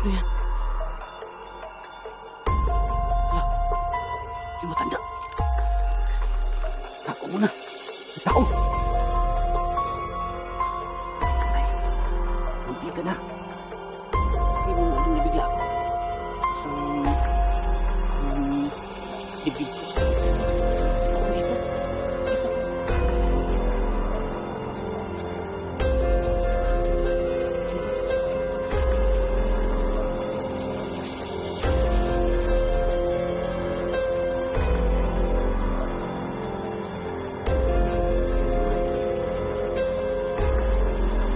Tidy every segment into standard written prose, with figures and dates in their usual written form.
Ayan. Ayan. Yung matanda. Tako muna. Tako. Ay, hindi ka na. Hindi mo nandun nabigla ako. Isang dibdib ko sa dito. Dito.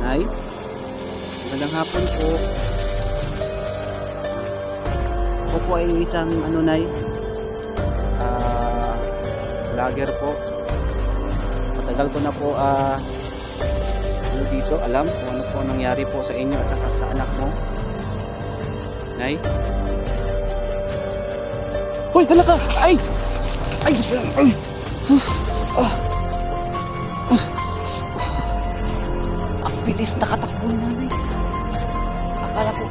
Nay, magandang hapon po. Ako po ay isang Nay, vlogger po. Matagal ko na po dito alam kung ano po nangyari po sa inyo at saka sa anak mo. Nay? Hoy, dala ka! Ay! Ay, Diyos ko lang! Ay! Ang bilis nakatakbo na, Nay. Akala ko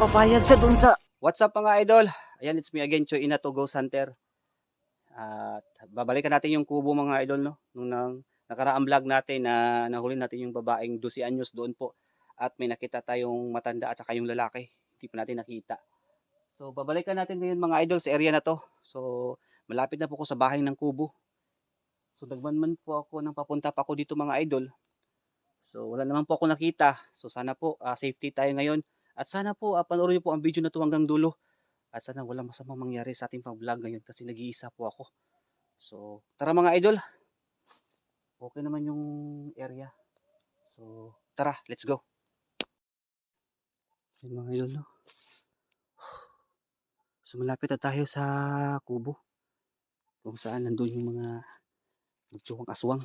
papayag siya dun sa... What's up mga idol? Ayan, it's me again, Choy Inato Ghost Hunter. At babalikan natin yung kubo mga idol, no? Nung nakaraang vlog natin na nahuli natin yung babaeng 12 anyos doon po. At may nakita tayong matanda at saka yung lalaki. Hindi pa natin nakita. So babalikan natin ngayon mga idol sa area na to. So malapit na po ako sa bahay ng kubo. So nagmanman po ako nang papunta pa ako dito mga idol. So wala naman po ako nakita. So sana po safety tayo ngayon. At sana po panoorin niyo po ang video na to hanggang dulo. At sana walang masamang mangyari sa ating pang-vlog ngayon kasi nag-iisa po ako. So tara mga idol. Okay naman yung area. So tara, let's go. Yung mga idol, no? So malapit na tayo sa kubo. Kung saan nandun yung mga magtsuwang aswang.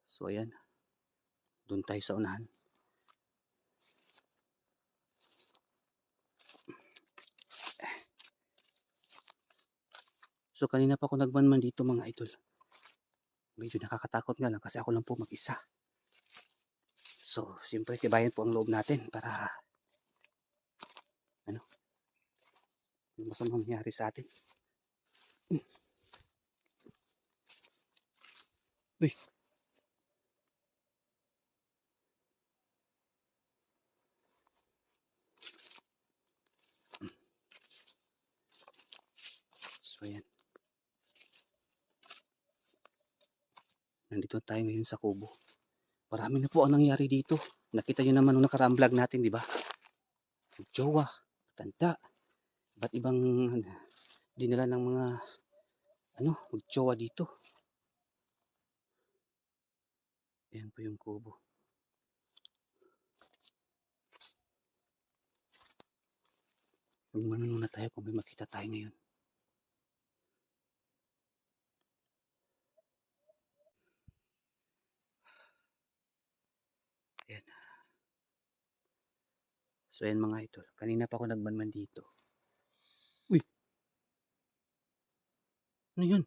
So ayan. Doon tayo sa unahan. So kanina pa ako nagmanman dito mga idol. Medyo nakakatakot nga lang kasi ako lang po mag-isa. So siyempre tibayan po ang loob natin para yung masamang mangyari sa atin. Uy. So ayan. Nandito tayo ngayon sa kubo. Marami na po ang nangyari dito. Nakita nyo naman nung nakaraang vlog natin, di ba? Jowa, tanda, iba't ibang dinala ng mga magjowa dito. Ayan po yung kubo. Magmano muna tayo kung may makita tayo ngayon. Ayan. So ayan mga idol. Kanina pa ako nagmanman dito. Uy! Ano yun?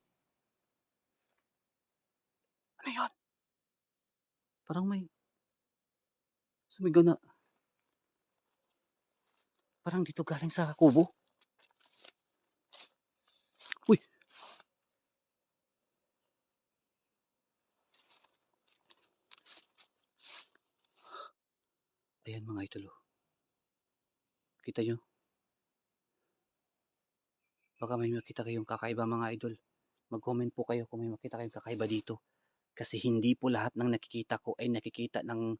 Ano yun? Parang may sumigaw na. Parang dito galing sa kubo. Uy! Ayan mga idol. Kita nyo? Baka may makita kayong kakaiba mga idol. Mag-comment po kayo kung may makita kayong kakaiba dito. Kasi hindi po lahat ng nakikita ko ay nakikita ng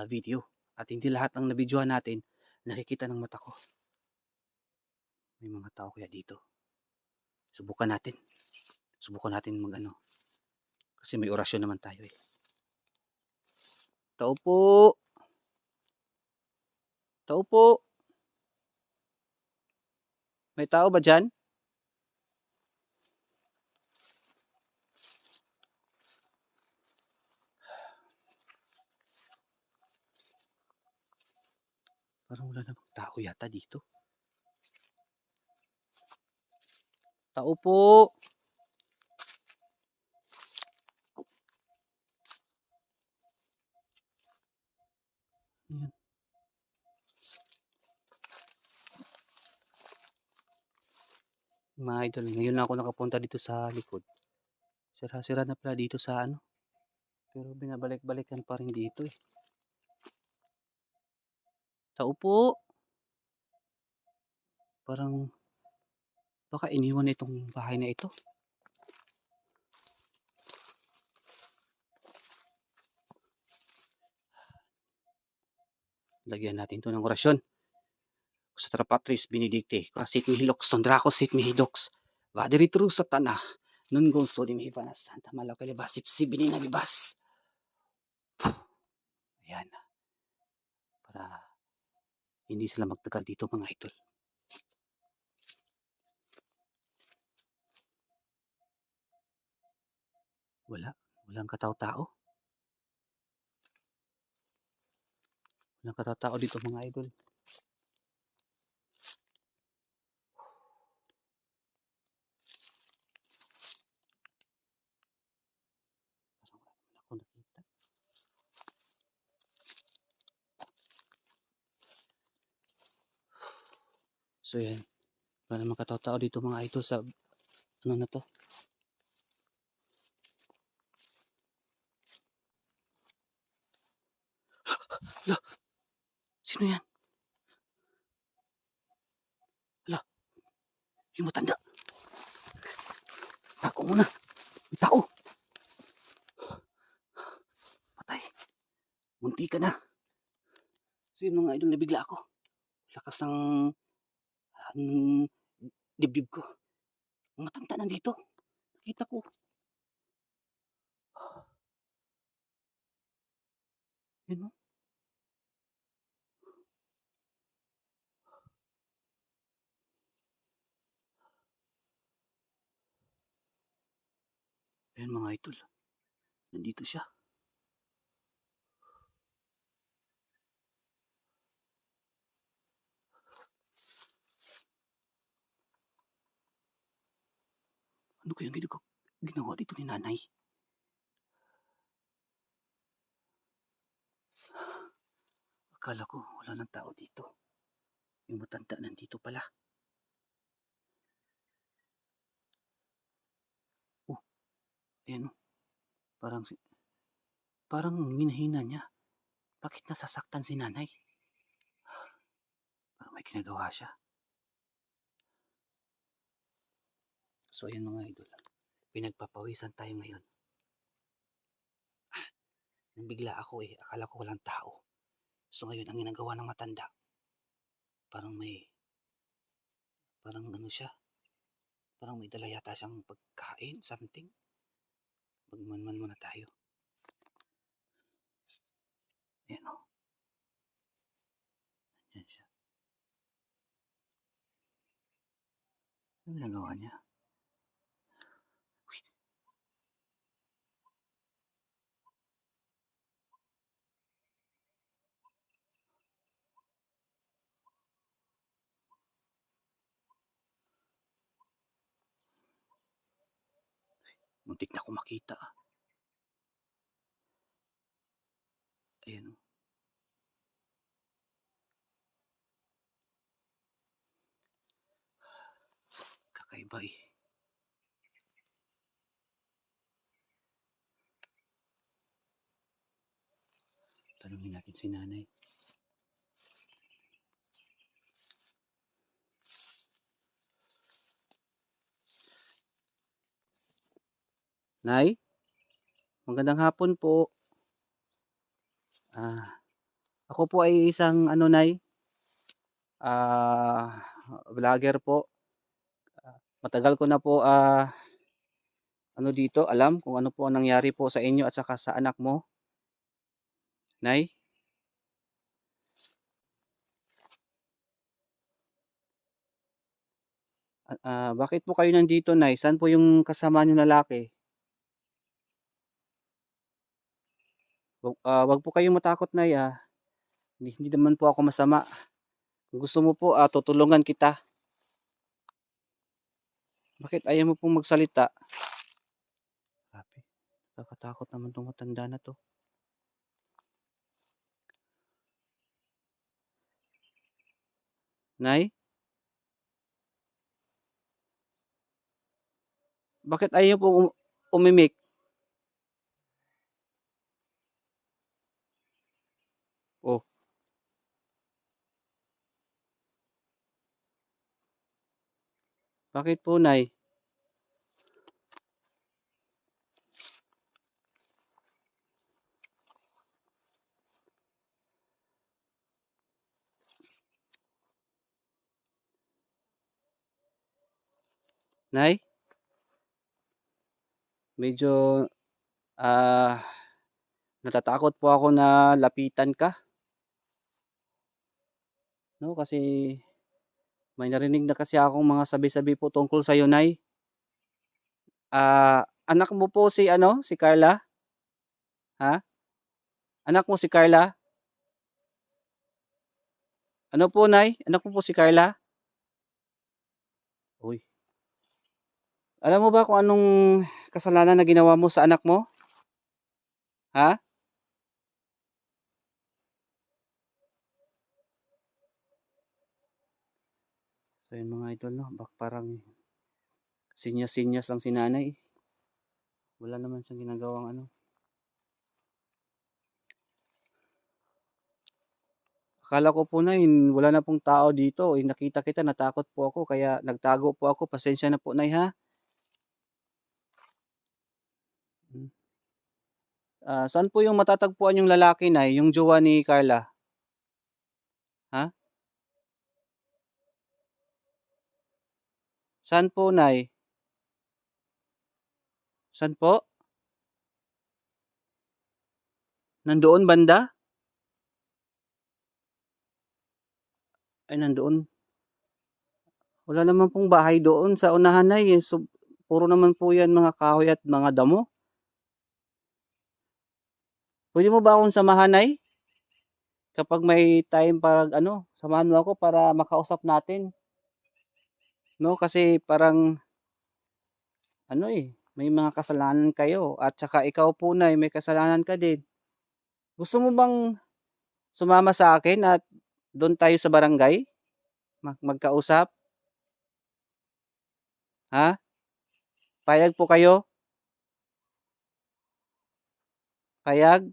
video. At hindi lahat ng nabidyohan natin nakikita ng mata ko. May mga tao kaya dito. Subukan natin. Subukan natin kasi may orasyon naman tayo eh. Tao po. Tao po. May tao ba dyan? Parang wala namang tao yata dito. Tao po. Ayan. Mga idol, ngayon lang ako nakapunta dito sa likod. Sira-sira na pala dito sa ano. Pero binabalik-balikan pa rin dito eh. Tao po. Parang baka iniwan itong bahay na ito. Lagyan natin to ng orasyon. Sa Patris Benedicte, Krasit Mihilox, Sondraco Sit Mihidox, Vaderitru Satana, Nun Gonso di Mihipanas, Santa Malakalibasip si Binina Bibas. Ayan. Para hindi sila magtagal dito mga idol. Walang katao-tao. Walang katao-tao dito mga idol. Ako nakita. So yan. Wala namang katao-tao dito mga idol sa ano na to. Hala, sino yan? Hala, yung matanda. Tako muna. May tao. Patay. Munti ka na. So yun mga idol, nabigla ako. Lakas ng dibdib ko. Ang matanda nandito. Nakita ko. Yun o. Ayan mga idol. Nandito siya. Ano kayang ginawa dito ni nanay? Akala ko wala nang tao dito. Yung matanda nandito pala. Oh, ayan o. Parang minahina niya. Bakit nasasaktan si nanay? Parang may ginagawa siya. So ayan mga idol. Pinagpapawisan tayo ngayon. Nabigla ako eh. Akala ko walang tao. So ngayon ang ginagawa ng matanda. Parang ano siya. Parang may dala yata siyang pagkain, something. Magmanman muna tayo. Ayan o. Ayan siya. Ano ginagawa niya? Uy. Muntik na ako makita. Ayan o. Kakaiba eh. Tanungin natin si nanay. Nay, magandang hapon po. Ako po ay isang nay, vlogger po. Matagal ko na po dito, alam kung ano po ang nangyari po sa inyo at saka sa anak mo. Nay? Bakit po kayo nandito, Nay? Saan po yung kasama niyo lalaki? Wag po kayong matakot, Nay. Hindi naman po ako masama. Kung gusto mo po, tutulungan kita. Bakit ayaw mo pong magsalita? Grabe, nakakatakot naman tong matanda na to. Nay? Bakit ayaw po umimik? Oh, bakit po, Nay? Nay? Medyo, ah, natatakot po ako na lapitan ka, 'no, kasi may narinig na kasi akong mga sabi-sabi po tungkol sa'yo, Nay. Anak mo po si ano, si Carla? Ha? Anak mo si Carla? Ano po, Nay? Anak mo po si Carla? Uy, alam mo ba kung anong kasalanan na ginawa mo sa anak mo? Ha? So yun mga idol, 'no, parang sinyas-sinyas lang si nanay. Wala naman siyang ginagawang ano. Akala ko po Nay, wala na pong tao dito. Eh, nakita kita, natakot po ako kaya nagtago po ako. Pasensya na po Nay ha. Hmm. Saan po yung matatagpuan yung lalaki Nay, yung jowa ni Carla? Ha? Saan po Nay? Saan po? Nandoon banda? Ay nandoon. Wala naman pong bahay doon sa unahan Nay, eh. So, puro naman po yan mga kahoy at mga damo. Pwede mo ba akong samahan Nay? Kapag may time para ano, samahan mo ako para makausap natin. No, kasi parang ano may mga kasalanan kayo at saka ikaw po na may kasalanan ka din. Gusto mo bang sumama sa akin at doon tayo sa barangay magkausap? Ha? Payag po kayo? Payag?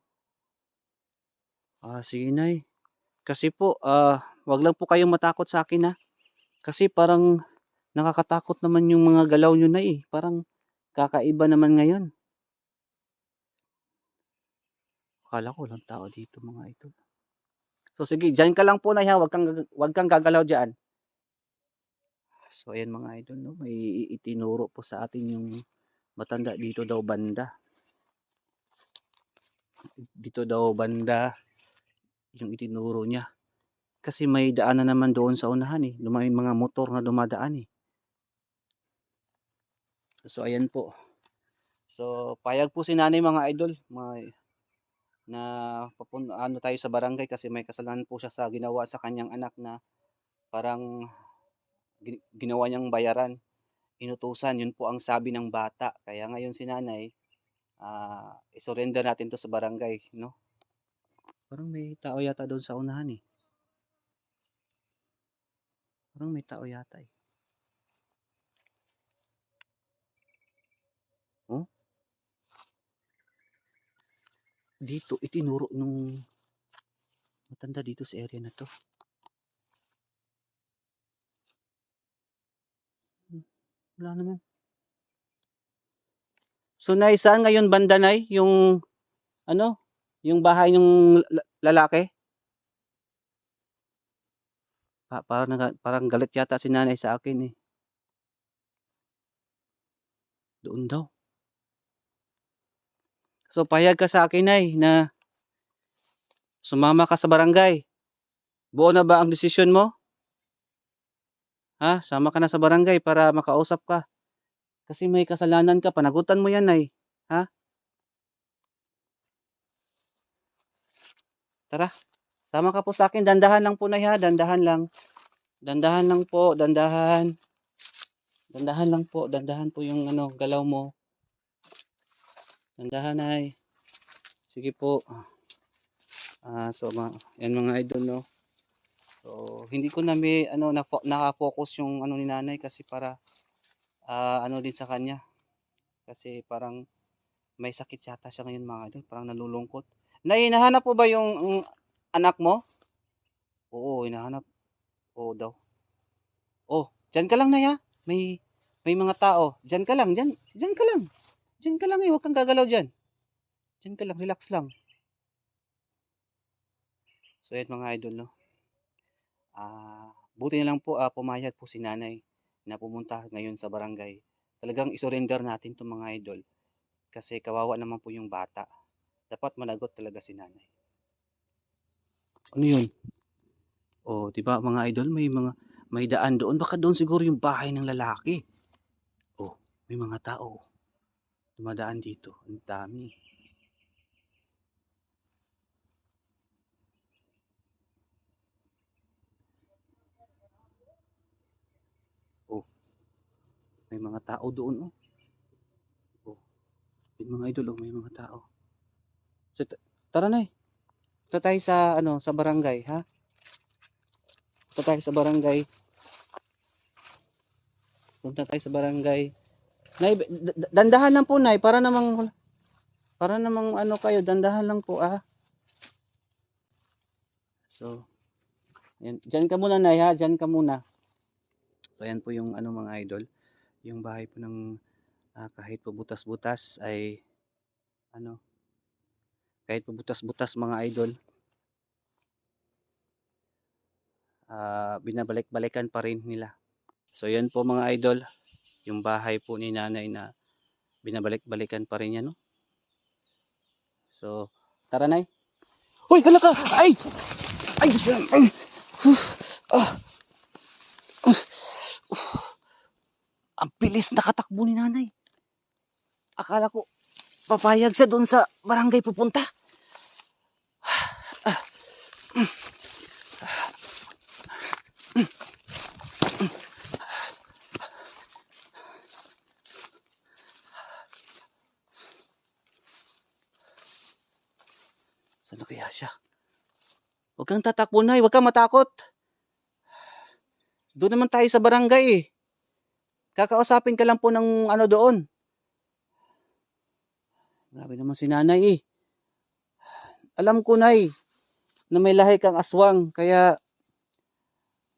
Sige Nay. Kasi po, wag lang po kayong matakot sa akin ha. Kasi parang nakakatakot naman yung mga galaw nyo na Parang kakaiba naman ngayon. Akala ko walang tao dito mga ito. So sige, diyan ka lang po na ha, wag kang gagalaw diyan. So ayan mga idol, no, may itinuro po sa atin yung matanda dito daw banda. Dito daw banda yung itinuro niya. Kasi may daanan naman doon sa unahan may mga motor na dumadaan So ayan po. So payag po si nanay mga idol, na ano tayo sa barangay kasi may kasalanan po siya sa ginawa sa kanyang anak na parang ginawa niyang bayaran, inutusan, yun po ang sabi ng bata. Kaya ngayon si nanay, i-surrender natin to sa barangay, no? Parang may tao yata doon sa unahan Parang may tao yata Oh, dito itinuro nung matanda dito sa area na to. Wala naman. So Nay, saan ngayon banda Nay? Yung ano? Yung bahay ng lalaki? Parang galit yata si nanay sa akin Doon daw. So payag ka sa akin Nay na sumama ka sa barangay. Buo na ba ang desisyon mo? Ha? Sama ka na sa barangay para makausap ka. Kasi may kasalanan ka, panagutan mo yan Nay. Ha? Tara. Sama ka po sa akin, dandahan lang po Nay ha, dandahan lang. Dandahan lang po, dandahan. Dandahan lang po, dandahan po yung galaw mo. Dandahan Nay. Sige po. So yan mga idol no. So, hindi ko na naka-focus yung ano ni nanay kasi para ano din sa kanya. Kasi parang may sakit yata siya ngayon mga idol. Parang nalulungkot. Nay, hinahanap po ba yung anak mo? Oo, hinahanap. Oo daw. Oh, dyan ka lang, Nay, ha? May mga tao. Dyan ka lang, dyan. Dyan ka lang. Dyan ka lang, eh. Huwag kang gagalaw dyan. Dyan ka lang, relax lang. So, yan mga idol, no? Buti na lang po, pumayag po si nanay na pumunta ngayon sa barangay. Talagang isurrender natin itong mga idol. Kasi kawawa naman po yung bata. Dapat managot talaga si nanay. Ano yun? Oh, 'di ba mga idol, may daan doon. Baka doon siguro yung bahay ng lalaki. Oh, may mga tao dumadaan dito. Ang dami. Oh, may mga tao doon, oh. Oh, may mga idol, oh, may mga tao. So, tara na, eh. Punta tayo sa ano, sa barangay, ha? Punta tayo sa barangay. Punta tayo sa barangay. Nay, dandahan lang po, Nay, para namang ano kayo, dandahan lang po, ah. So, yan. Diyan ka muna, Nay, ha? Diyan ka muna. So, ayan po yung ano mga idol, yung bahay po ng kahit po butas-butas ay ano, kahit po butas-butas mga idol, binabalik-balikan pa rin nila. So yan po mga idol, yung bahay po ni nanay na binabalik-balikan pa rin yan, no? So, tara nay. Hoy, hala ka! Ay! Ay, Diyos ko! Ay! Ah, ang bilis nakatakbo ni nanay. Akala ko papayag siya doon sa barangay pupunta. Saan na kaya siya? Huwag kang tatakbo nay, huwag kang matakot. Doon naman tayo sa barangay eh. Kakausapin ka lang po ng ano doon. Grabe naman si nanay eh. Alam ko nay na may lahi kang aswang kaya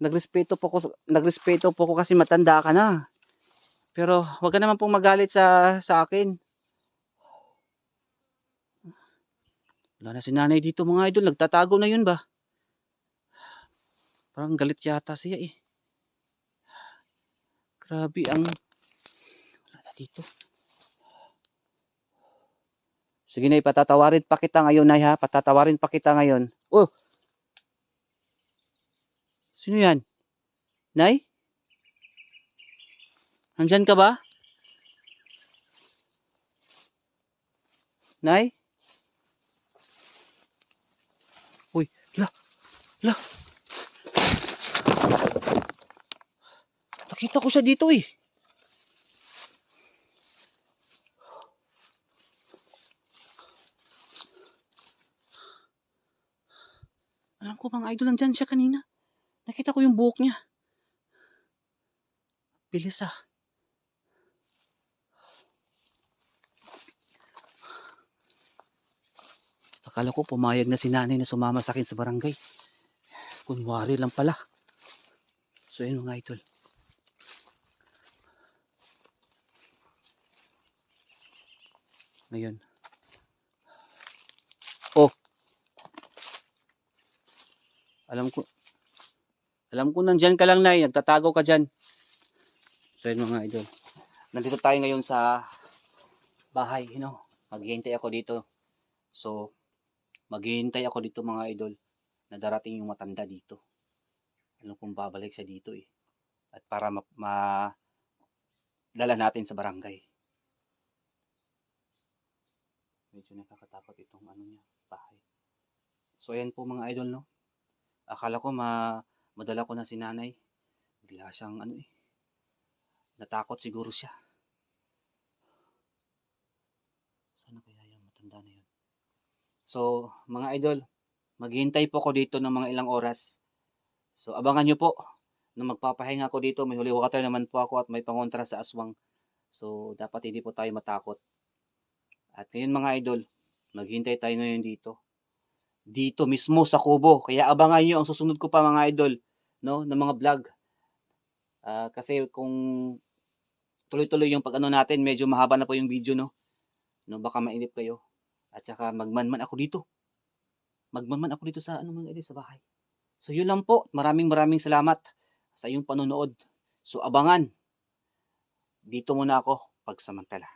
nagrespeto po ko kasi matanda ka na. Pero wag ka naman pong magalit sa akin. Wala na si nanay dito mga idol, nagtatago na yun ba? Parang galit yata siya eh. Grabe ang wala na dito. Sige nay, patatawarin pa kita ngayon nay ha. Patatawarin pa kita ngayon. Oh, sino yan? Nay? Nandyan ka ba? Nay? Uy, la, la. Nakita ko siya dito eh. Alam ko mga idol, nandyan siya kanina. Nakita ko yung buhok niya. Bilis ah. Akala ko pumayag na si nanay na sumama sa akin sa barangay. Kunwari lang pala. So yun mga idol. Ngayon. Oh, alam ko. Alam ko nandyan ka lang nay. Nagtatago ka dyan. So yun mga idol. Nandito tayo ngayon sa bahay. You know, maghihintay ako dito. So, maghihintay ako dito mga idol. Na darating yung matanda dito. Alam kong babalik siya dito eh. At para dala natin sa barangay. Medyo nakakatakot itong ano niya, bahay. So ayan po mga idol no. Akala ko madala ko na si nanay. Bigla siyang ano eh. Natakot siguro siya. Sana kaya yung matanda na yun. So mga idol, maghihintay po ako dito ng mga ilang oras. So abangan nyo po na magpapahinga ako dito. May holy water naman po ako at may pangontra sa aswang. So dapat hindi po tayo matakot. At ngayon mga idol, maghintay tayo ngayon dito. Dito mismo sa kubo. Kaya abangan nyo ang susunod ko pa mga idol, no, ng mga vlog. Kasi kung tuloy-tuloy yung pag-ano natin, medyo mahaba na po yung video, no. No, baka mainip kayo. At saka magmanman ako dito. Magmanman ako dito sa mga idol, sa bahay. So yun lang po. Maraming salamat sa iyong panonood. So abangan. Dito muna ako pagsamantala.